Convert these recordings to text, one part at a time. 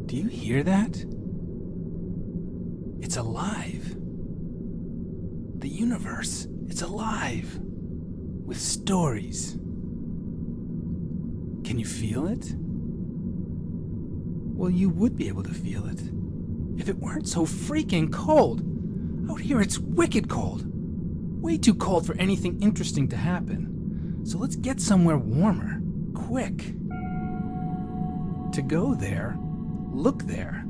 Do you hear that? It's alive. The universe, it's alive. With stories. Can you feel it? Well, you would be able to feel it if it weren't so freaking cold. Out here it's wicked cold. Way too cold for anything interesting to happen. So let's get somewhere warmer, quick. To go there, look there,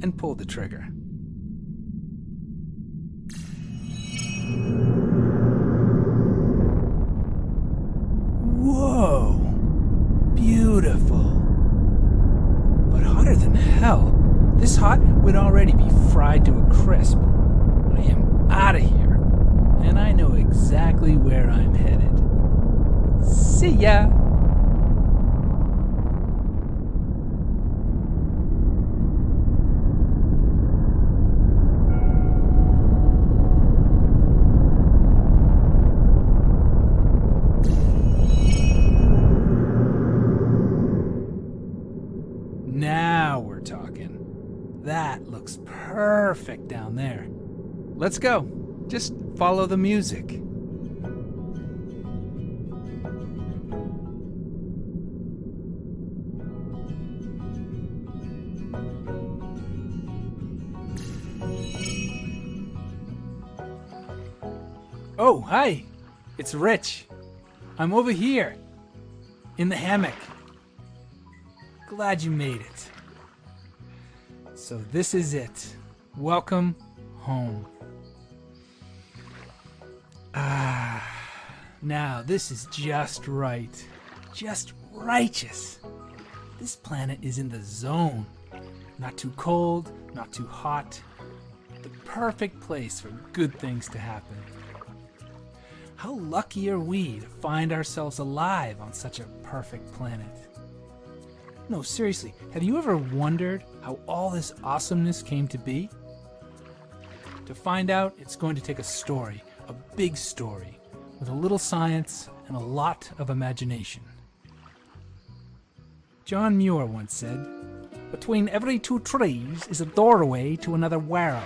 and pull the trigger. Whoa! Beautiful. But hotter than hell. This hot would already be fried to a crisp. I am out of here, and I know exactly where I'm headed. See ya! Now we're talking. That looks perfect down there. Let's go. Just follow the music. Oh, hi. It's Rich. I'm over here. In the hammock. Glad you made it. So this is it. Welcome home. Now this is just right. Just righteous. This planet is in the zone. Not too cold, not too hot. The perfect place for good things to happen. How lucky are we to find ourselves alive on such a perfect planet? No, seriously, have you ever wondered how all this awesomeness came to be? To find out, it's going to take a story, a big story, with a little science and a lot of imagination. John Muir once said, "Between every two trees is a doorway to another world."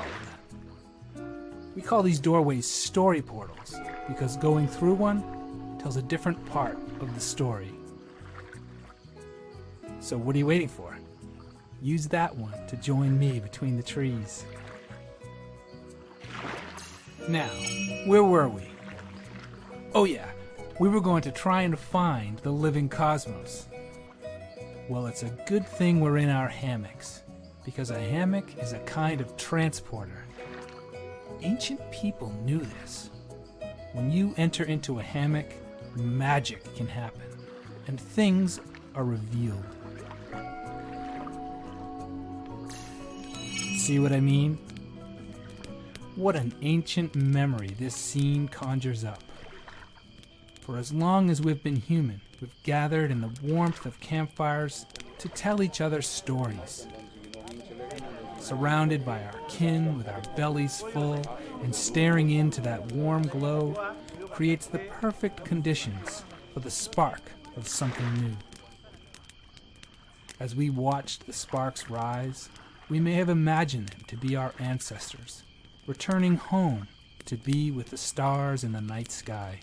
We call these doorways story portals because going through one tells a different part of the story. So what are you waiting for? Use that one to join me between the trees. Now, where were we? Oh yeah, we were going to try and find the living cosmos. Well, it's a good thing we're in our hammocks, because a hammock is a kind of transporter. Ancient people knew this. When you enter into a hammock, magic can happen, and things are revealed. See what I mean? What an ancient memory this scene conjures up. For as long as we've been human, we've gathered in the warmth of campfires to tell each other stories. Surrounded by our kin with our bellies full and staring into that warm glow creates the perfect conditions for the spark of something new. As we watched the sparks rise, we may have imagined them to be our ancestors, returning home to be with the stars in the night sky.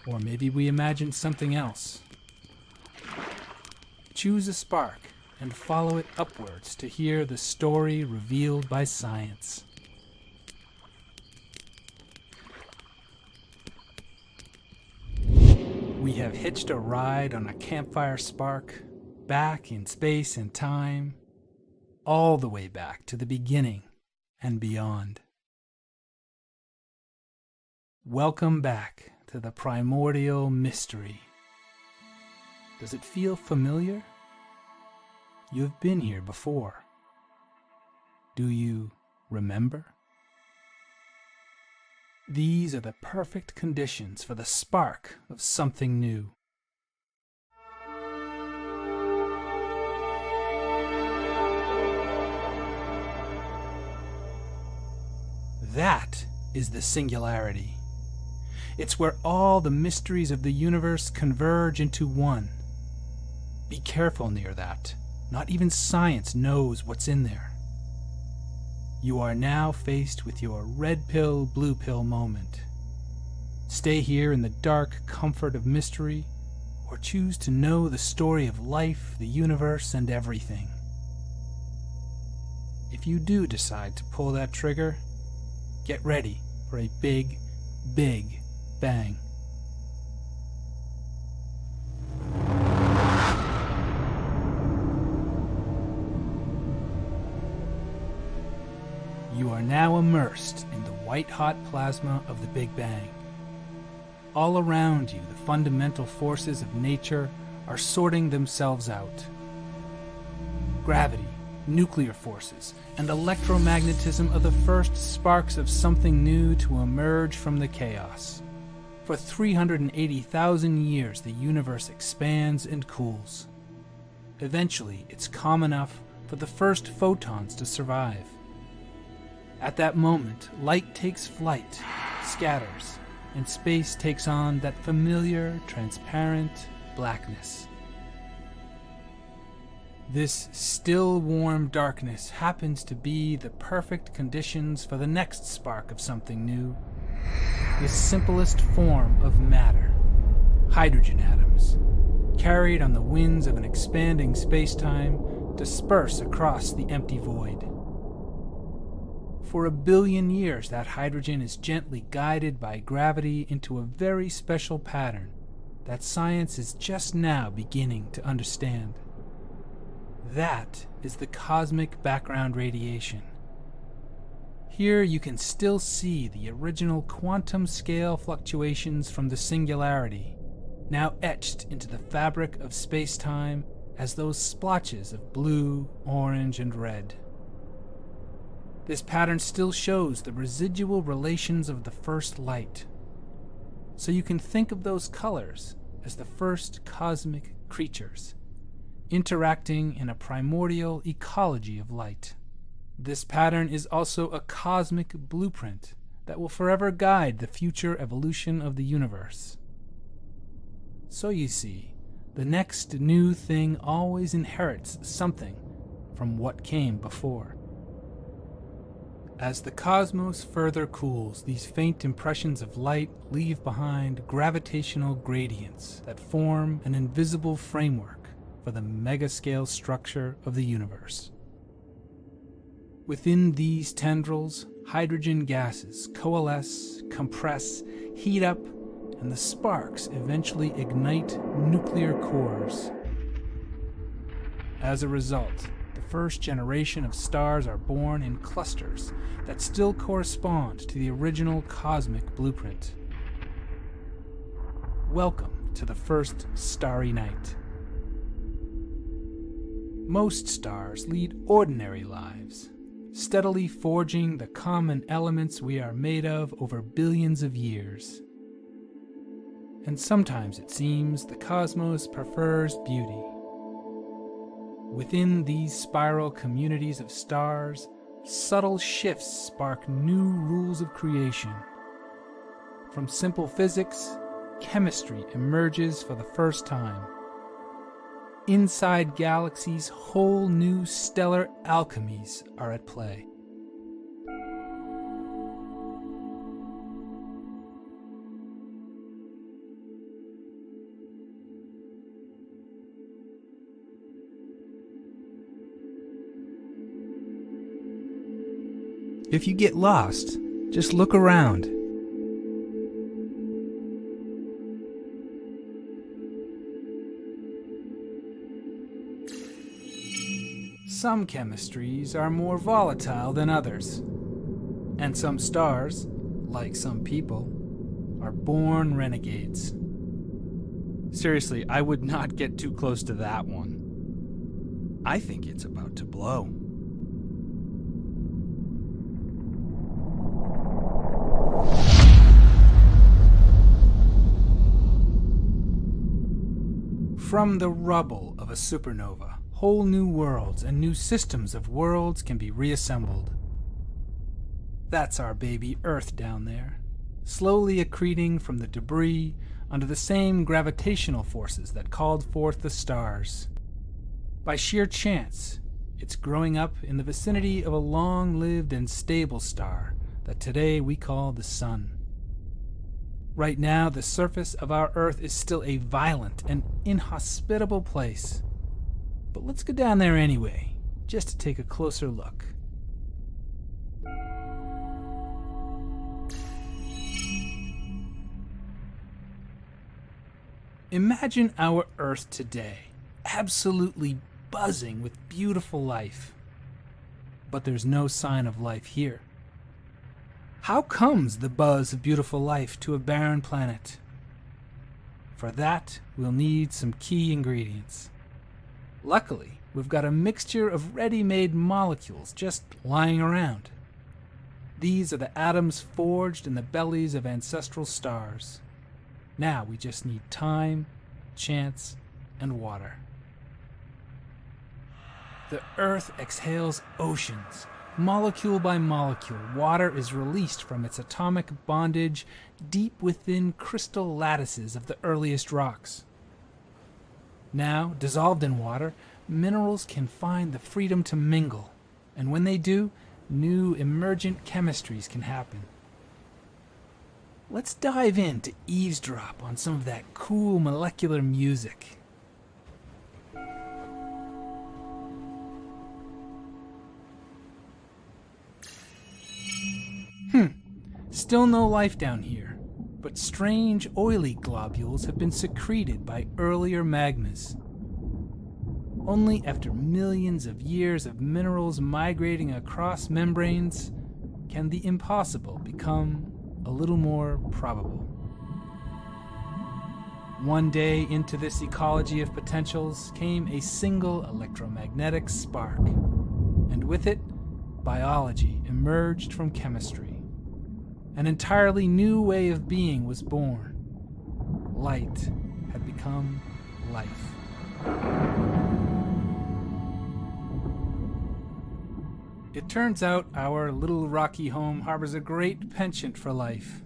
Or maybe we imagined something else. Choose a spark and follow it upwards to hear the story revealed by science. We have hitched a ride on a campfire spark, back in space and time, all the way back to the beginning and beyond. Welcome back to the primordial mystery. Does it feel familiar? You've been here before. Do you remember? These are the perfect conditions for the spark of something new. That is the singularity. It's where all the mysteries of the universe converge into one. Be careful near that. Not even science knows what's in there. You are now faced with your red pill, blue pill moment. Stay here in the dark comfort of mystery, or choose to know the story of life, the universe, and everything. If you do decide to pull that trigger, get ready for a big, big bang. You are now immersed in the white-hot plasma of the Big Bang. All around you, the fundamental forces of nature are sorting themselves out. Gravity, nuclear forces, and electromagnetism are the first sparks of something new to emerge from the chaos. For 380,000 years, the universe expands and cools. Eventually, it's calm enough for the first photons to survive. At that moment, light takes flight, scatters, and space takes on that familiar, transparent blackness. This still warm darkness happens to be the perfect conditions for the next spark of something new. The simplest form of matter, hydrogen atoms, carried on the winds of an expanding space-time, disperse across the empty void. For 1 billion years, that hydrogen is gently guided by gravity into a very special pattern that science is just now beginning to understand. That is the cosmic background radiation. Here you can still see the original quantum scale fluctuations from the singularity, now etched into the fabric of space-time as those splotches of blue, orange, and red. This pattern still shows the residual relations of the first light. So you can think of those colors as the first cosmic creatures, interacting in a primordial ecology of light. This pattern is also a cosmic blueprint that will forever guide the future evolution of the universe. So you see, the next new thing always inherits something from what came before. As the cosmos further cools, these faint impressions of light leave behind gravitational gradients that form an invisible framework for the megascale structure of the universe. Within these tendrils, hydrogen gases coalesce, compress, heat up, and the sparks eventually ignite nuclear cores. As a result, the first generation of stars are born in clusters that still correspond to the original cosmic blueprint. Welcome to the first starry night. Most stars lead ordinary lives, steadily forging the common elements we are made of over billions of years. And sometimes it seems the cosmos prefers beauty. Within these spiral communities of stars, subtle shifts spark new rules of creation. From simple physics, chemistry emerges for the first time. Inside galaxies, whole new stellar alchemies are at play. If you get lost, just look around. Some chemistries are more volatile than others, and some stars, like some people, are born renegades. Seriously, I would not get too close to that one. I think it's about to blow. From the rubble of a supernova, whole new worlds and new systems of worlds can be reassembled. That's our baby Earth down there, slowly accreting from the debris under the same gravitational forces that called forth the stars. By sheer chance, it's growing up in the vicinity of a long-lived and stable star that today we call the Sun. Right now, the surface of our Earth is still a violent and inhospitable place. But let's go down there anyway, just to take a closer look. Imagine our Earth today, absolutely buzzing with beautiful life. But there's no sign of life here. How comes the buzz of beautiful life to a barren planet? For that, we'll need some key ingredients. Luckily, we've got a mixture of ready-made molecules just lying around. These are the atoms forged in the bellies of ancestral stars. Now we just need time, chance, and water. The Earth exhales oceans. Molecule by molecule, water is released from its atomic bondage deep within crystal lattices of the earliest rocks. Now, dissolved in water, minerals can find the freedom to mingle, and when they do, new emergent chemistries can happen. Let's dive in to eavesdrop on some of that cool molecular music. Still no life down here, but strange oily globules have been secreted by earlier magmas. Only after millions of years of minerals migrating across membranes can the impossible become a little more probable. One day into this ecology of potentials came a single electromagnetic spark, and with it, biology emerged from chemistry. An entirely new way of being was born. Light had become life. It turns out our little rocky home harbors a great penchant for life.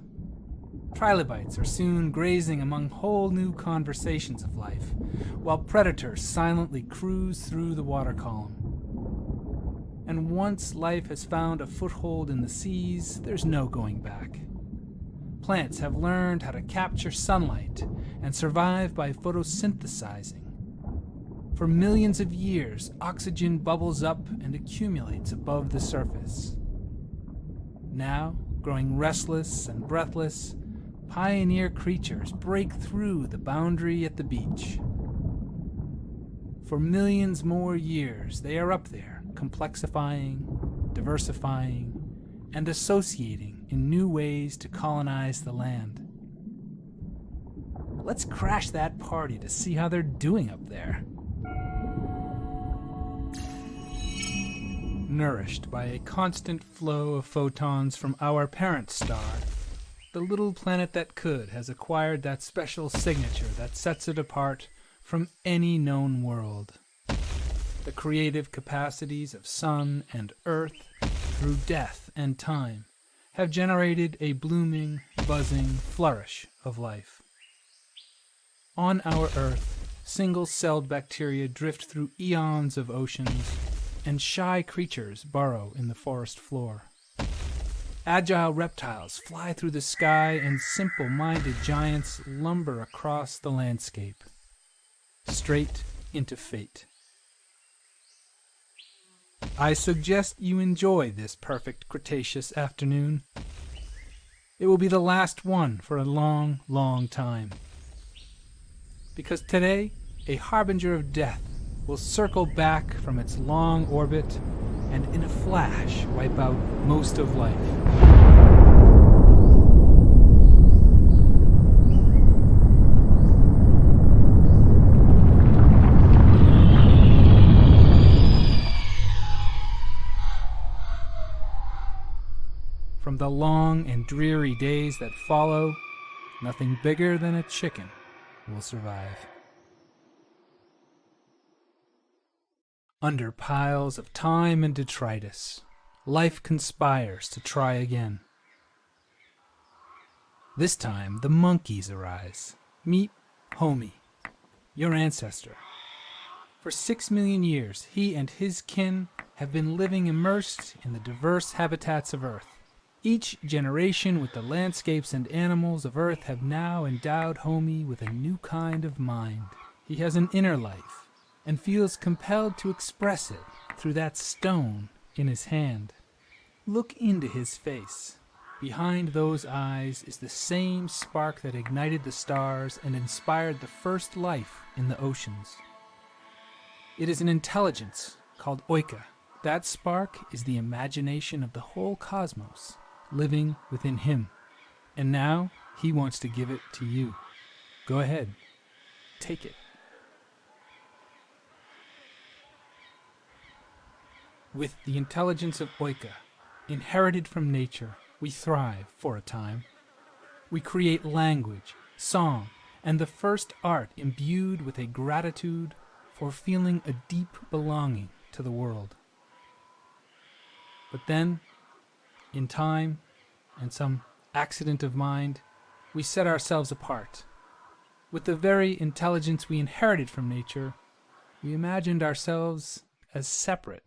Trilobites are soon grazing among whole new conversations of life, while predators silently cruise through the water column. And once life has found a foothold in the seas, there's no going back. Plants have learned how to capture sunlight and survive by photosynthesizing. For millions of years, oxygen bubbles up and accumulates above the surface. Now, growing restless and breathless, pioneer creatures break through the boundary at the beach. For millions more years, they are up there, complexifying, diversifying, and associating in new ways to colonize the land. Let's crash that party to see how they're doing up there. Nourished by a constant flow of photons from our parent star, the little planet that could has acquired that special signature that sets it apart from any known world. The creative capacities of sun and earth, through death and time, have generated a blooming, buzzing flourish of life. On our Earth, single-celled bacteria drift through eons of oceans, and shy creatures burrow in the forest floor. Agile reptiles fly through the sky, and simple-minded giants lumber across the landscape, straight into fate. I suggest you enjoy this perfect Cretaceous afternoon. It will be the last one for a long, long time. Because today, a harbinger of death will circle back from its long orbit and in a flash wipe out most of life. From the long and dreary days that follow, nothing bigger than a chicken will survive. Under piles of time and detritus, life conspires to try again. This time, the monkeys arise. Meet Homie, your ancestor. For 6 million years, he and his kin have been living immersed in the diverse habitats of Earth. Each generation with the landscapes and animals of Earth have now endowed Homie with a new kind of mind. He has an inner life and feels compelled to express it through that stone in his hand. Look into his face. Behind those eyes is the same spark that ignited the stars and inspired the first life in the oceans. It is an intelligence called Oika. That spark is the imagination of the whole cosmos living within him. And now he wants to give it to you. Go ahead, take it. With the intelligence of Oika, inherited from nature, we thrive for a time. We create language, song, and the first art imbued with a gratitude for feeling a deep belonging to the world. But then, in time and some accident of mind, we set ourselves apart. With the very intelligence we inherited from nature, we imagined ourselves as separate.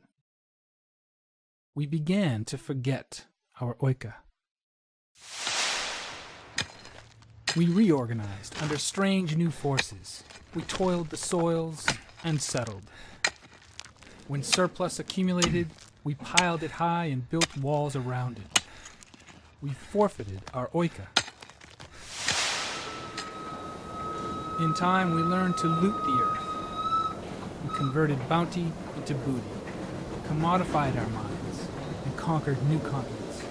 We began to forget our Oika. We reorganized under strange new forces. We toiled the soils and settled. When surplus accumulated, we piled it high and built walls around it. We forfeited our Oika. In time, we learned to loot the earth. We converted bounty into booty, commodified our minds, and conquered new continents.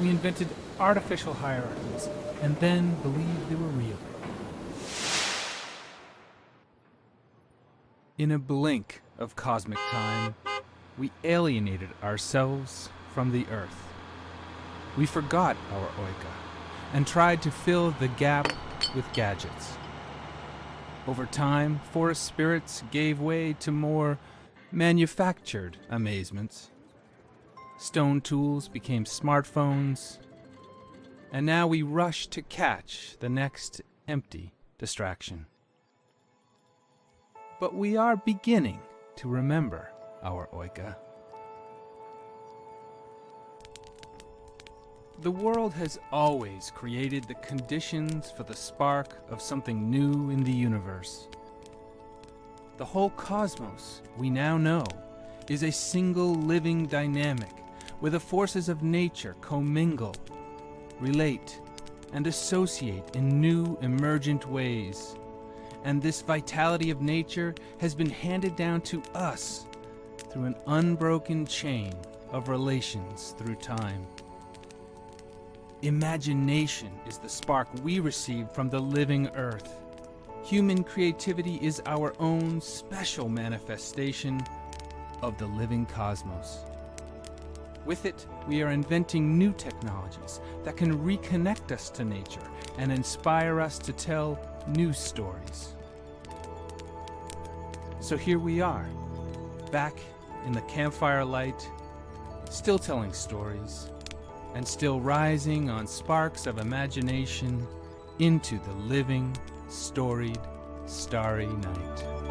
We invented artificial hierarchies and then believed they were real. In a blink of cosmic time, we alienated ourselves from the earth. We forgot our Oika and tried to fill the gap with gadgets. Over time, forest spirits gave way to more manufactured amazements. Stone tools became smartphones, and now we rush to catch the next empty distraction. But we are beginning to remember our Oika. The world has always created the conditions for the spark of something new in the universe. The whole cosmos, we now know, is a single living dynamic where the forces of nature commingle, relate, and associate in new emergent ways. And this vitality of nature has been handed down to us through an unbroken chain of relations through time. Imagination is the spark we received from the living earth. Human creativity is our own special manifestation of the living cosmos. With it, we are inventing new technologies that can reconnect us to nature and inspire us to tell new stories. So here we are, back in the campfire light, still telling stories, and still rising on sparks of imagination into the living, storied, starry night.